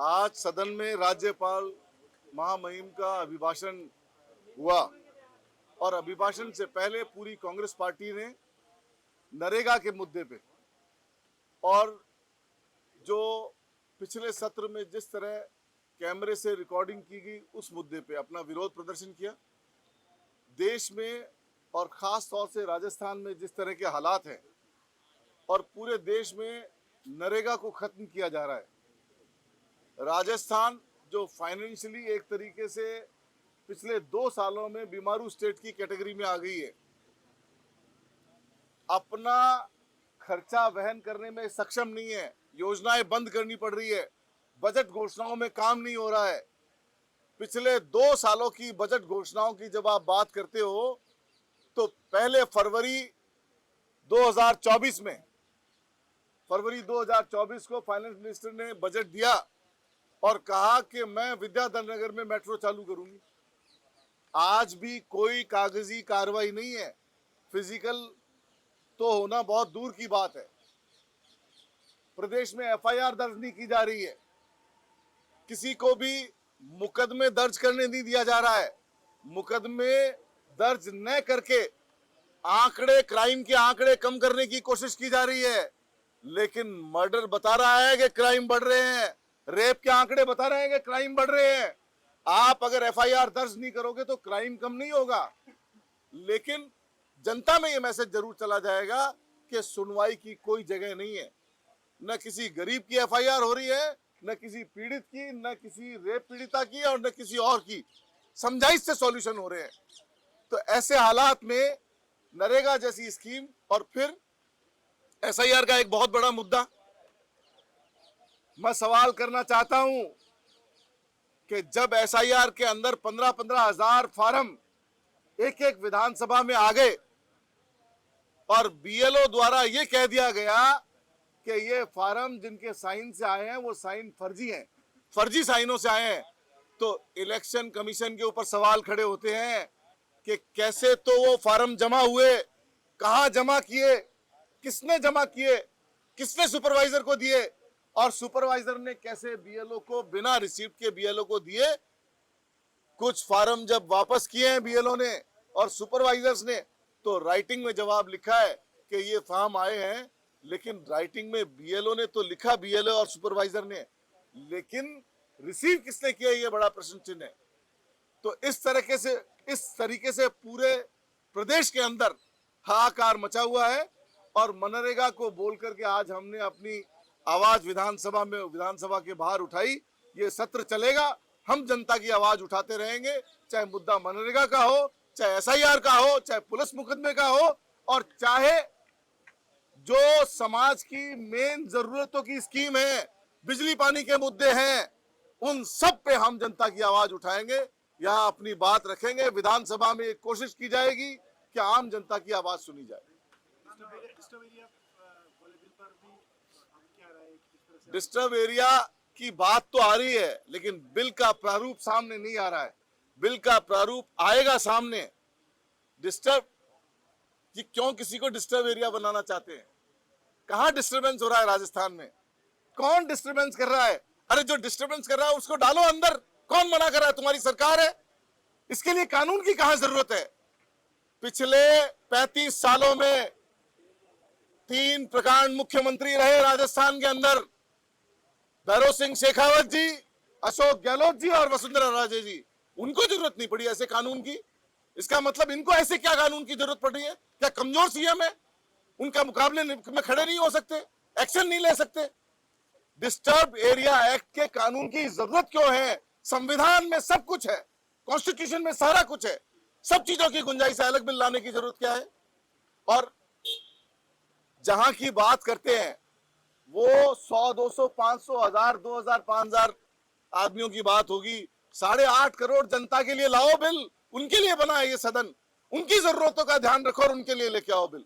आज सदन में राज्यपाल महामहिम का अभिभाषण हुआ और अभिभाषण से पहले पूरी कांग्रेस पार्टी ने नरेगा के मुद्दे पे और जो पिछले सत्र में जिस तरह कैमरे से रिकॉर्डिंग की गई उस मुद्दे पे अपना विरोध प्रदर्शन किया। देश में और ख़ास तौर से राजस्थान में जिस तरह के हालात हैं और पूरे देश में नरेगा को ख़त्म किया जा रहा है। राजस्थान जो फाइनेंशियली एक तरीके से पिछले 2 सालों में बीमारू स्टेट की कैटेगरी में आ गई है, अपना खर्चा वहन करने में सक्षम नहीं है, योजनाएं बंद करनी पड़ रही है, बजट घोषणाओं में काम नहीं हो रहा है। पिछले 2 सालों की बजट घोषणाओं की जब आप बात करते हो तो पहले फरवरी 2024 को फाइनेंस मिनिस्टर ने बजट दिया और कहा कि मैं विद्याधर नगर में मेट्रो चालू करूंगी। आज भी कोई कागजी कार्रवाई नहीं है, फिजिकल तो होना बहुत दूर की बात है। प्रदेश में एफआईआर दर्ज नहीं की जा रही है, किसी को भी मुकदमे दर्ज करने नहीं दिया जा रहा है। मुकदमे दर्ज न करके क्राइम के आंकड़े कम करने की कोशिश की जा रही है, लेकिन मर्डर बता रहा है कि क्राइम बढ़ रहे हैं, रेप के आंकड़े बता रहे हैं कि क्राइम बढ़ रहे हैं। आप अगर एफआईआर दर्ज नहीं करोगे तो क्राइम कम नहीं होगा, लेकिन जनता में यह मैसेज जरूर चला जाएगा कि सुनवाई की कोई जगह नहीं है। न किसी गरीब की एफआईआर हो रही है, न किसी पीड़ित की, न किसी रेप पीड़िता की और न किसी और की समझाइश से सॉल्यूशन हो रहे हैं। तो ऐसे हालात में नरेगा जैसी स्कीम और फिर एसआईआर का एक बहुत बड़ा मुद्दा, मैं सवाल करना चाहता हूं कि जब एसआईआर के अंदर 15-15 हजार फार्म एक एक विधानसभा में आ गए और बीएलओ द्वारा यह कह दिया गया कि ये फार्म जिनके साइन से आए हैं वो साइन फर्जी हैं, फर्जी साइनों से आए हैं, तो इलेक्शन कमीशन के ऊपर सवाल खड़े होते हैं कि कैसे तो वो फार्म जमा हुए, कहां जमा किए, किसने जमा किए, किसने सुपरवाइजर को दिए और सुपरवाइजर ने कैसे बीएलओ को बिना रिसीप्ट के बीएलओ को दिए। कुछ फार्म जब वापस किए हैं बीएलओ ने और सुपरवाइजर्स ने तो राइटिंग में जवाब लिखा है कि ये फार्म आए हैं, लेकिन राइटिंग में बीएलओ ने तो लिखा, बीएलओ और सुपरवाइजर ने, लेकिन रिसीव किसने किया ये बड़ा प्रश्न चिन्ह है। तो इस तरीके से पूरे प्रदेश के अंदर हाहाकार मचा हुआ है और मनरेगा को बोल करके आज हमने अपनी आवाज विधानसभा के बाहर उठाई। ये सत्र चलेगा, हम जनता की आवाज उठाते रहेंगे, चाहे मुद्दा मनरेगा का हो, चाहे एसआईआर का हो, चाहे पुलिस मुकदमे का हो और चाहे जो समाज की मेन जरूरतों की स्कीम है, बिजली पानी के मुद्दे हैं, उन सब पे हम जनता की आवाज उठाएंगे, यहां अपनी बात रखेंगे। विधानसभा में एक कोशिश की जाएगी कि आम जनता की आवाज सुनी जाए। डिस्टर्ब एरिया की बात तो आ रही है, लेकिन बिल का प्रारूप सामने नहीं आ रहा है। बिल का प्रारूप आएगा सामने। डिस्टर्ब कि क्यों किसी को डिस्टर्ब एरिया बनाना चाहते हैं? कहां डिस्टर्बेंस हो रहा है राजस्थान में? कौन डिस्टर्बेंस कर रहा है? अरे जो डिस्टर्बेंस कर रहा है उसको डालो अंदर, कौन मना कर रहा है? तुम्हारी सरकार है, इसके लिए कानून की कहां जरूरत है? पिछले 35 सालों में 3 प्रकांड मुख्यमंत्री रहे राजस्थान के अंदर, भैरव सिंह शेखावत जी, अशोक गहलोत जी और वसुंधरा राजे जी। उनको जरूरत नहीं पड़ी ऐसे कानून की। इसका मतलब इनको ऐसे क्या कानून की जरूरत पड़ रही है? क्या कमजोर सीएम है, उनका मुकाबले में खड़े नहीं हो सकते, एक्शन नहीं ले सकते? डिस्टर्ब एरिया एक्ट के कानून की जरूरत क्यों है? संविधान में सब कुछ है, कॉन्स्टिट्यूशन में सारा कुछ है, सब चीजों की गुंजाइश है, अलग बिल लाने की जरूरत क्या है? और जहां की बात करते हैं वो 100, 200, 500, 1000, 2000, 5000 आदमियों की बात होगी। 8.5 करोड़ जनता के लिए लाओ बिल, उनके लिए बना है ये सदन, उनकी जरूरतों का ध्यान रखो और उनके लिए लेके आओ बिल।